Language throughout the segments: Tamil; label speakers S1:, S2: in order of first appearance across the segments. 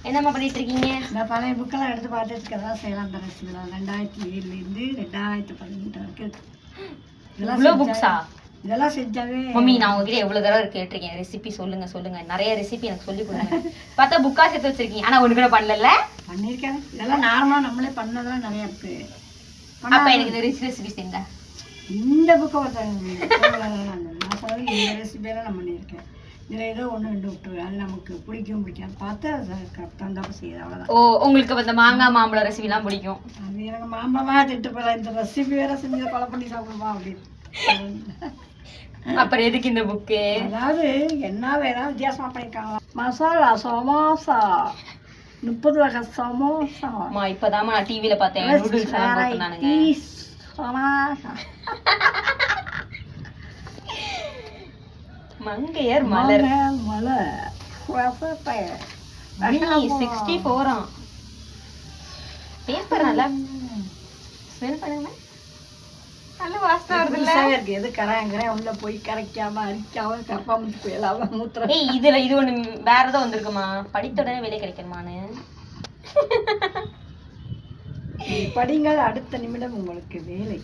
S1: என்னம்மா பண்ணிட்டு இருக்கீங்க?
S2: இந்த பழைய புக்கெல்லாம் எடுத்து பார்த்துட்டு இருக்கதான் செய்யலாம். அந்த ரெசிபிலாம் 2007லேருந்து 2018 வரைக்கும் இருக்கு.
S1: இதெல்லாம் புக்ஸா?
S2: இதெல்லாம் செஞ்சாவே
S1: மம்மி நான் உங்ககிட்ட எவ்வளவு தடவை கேட்டிருக்கேன் ரெசிபி சொல்லுங்க நிறைய ரெசிபி எனக்கு சொல்லி கொடுங்க. பார்த்தா புக்கா சேர்த்து வச்சிருக்கீங்க, ஆனா ஒண்ணு கூட பண்ணல.
S2: பண்ணியிருக்கேன். இதெல்லாம் நார்மலா நம்மளே பண்ணதெல்லாம் நிறைய இருக்கு.
S1: அப்ப எனக்கு இந்த ரெசிபி செஞ்சா
S2: இந்த புக்கை நான் சொல்றது இந்த ரெசிபியெல்லாம் நான் பண்ணியிருக்கேன். இதில் ஏதோ ஒன்று ரெண்டு விட்டுருவேன், அது நமக்கு பிடிக்கும் பிடிக்காது பார்த்து அதை கரெக்டாக தான் செய்யுது, அவ்வளோதான்.
S1: ஓ, உங்களுக்கு இந்த மாங்காய் மாம்பழம் ரெசிபிலாம் பிடிக்கும்?
S2: அது எனக்கு மாம்பழமாக திட்டு போகல, இந்த ரெசிபி வேற செஞ்சு கொலை பண்ணி சாப்பிடுமா அப்படின்னு.
S1: அப்புறம் எதுக்கு இந்த புக்கு?
S2: அதாவது என்ன வேற வித்தியாசமாக பண்ணியிருக்காங்களா, மசாலா சமோசா 30 வகை சமோசா.
S1: இப்பதாம்மா நான் டிவியில பார்த்தேன், நூடுல்ஸ் எல்லாம் போட்டுனானுங்க.
S2: சமோசா
S1: மங்கையர் மலர்
S2: மலர்
S1: 64 பேப்பர் நல்லா ஸ்மெல் பண்ணுங்க, நல்ல வாசனை வருது இல்ல?
S2: இருக்கு. எது கரையாங்கறேன் உள்ள போய் கரைக்காம அரிக்காம கப்பா முத்து போயலாம மூத்திரம்.
S1: ஏய், இது ஒண்ணு வேற ஏதோ வந்திருக்குமா? படித்த உடனே வேலை கிடைக்குமான்னு
S2: படிங்கள், அடுத்த நிமிடம் உங்களுக்கு வேலை.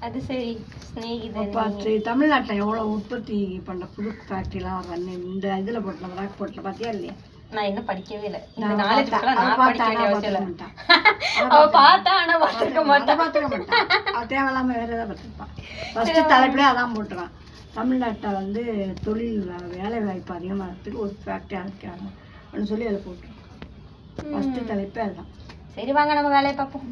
S1: அது சரி. ஸ்நேகிதன்
S2: பார்த்து தமிழ்நாட்டில் எவ்வளோ உற்பத்தி பண்ணுற புது ஃபேக்ட்ரிலாம் ரன் இந்த இதில் போட்டோம், ராக் போட்டில் பார்த்தியா இல்லையா?
S1: நான் இன்னும் படிக்கவே இல்லை. இந்த
S2: நான்
S1: நாலேஜ் நான் படிக்க வேண்டிய அவசியம் இல்லை.
S2: மாட்டான்.
S1: அவ பார்த்தா ஆனா பார்த்துக்க மாட்டான்.
S2: அவள் தேவையில்லாமல் வேறு ஏதாவது பார்த்துருப்பான். ஃபஸ்ட்டு தலைப்பிலே அதான் போட்டுறான், தமிழ்நாட்டில் வந்து தொழில் வேலை வாய்ப்பு அதிகமாகிறதுக்கு ஒரு ஃபேக்ட்ரி ஆரம்பிக்கிறாங்க அப்படின்னு சொல்லி அதில் போட்டுருவான். ஃபஸ்ட்டு தலைப்பே அதுதான்.
S1: சரி வாங்க நம்ம வேலையை பார்ப்போம்.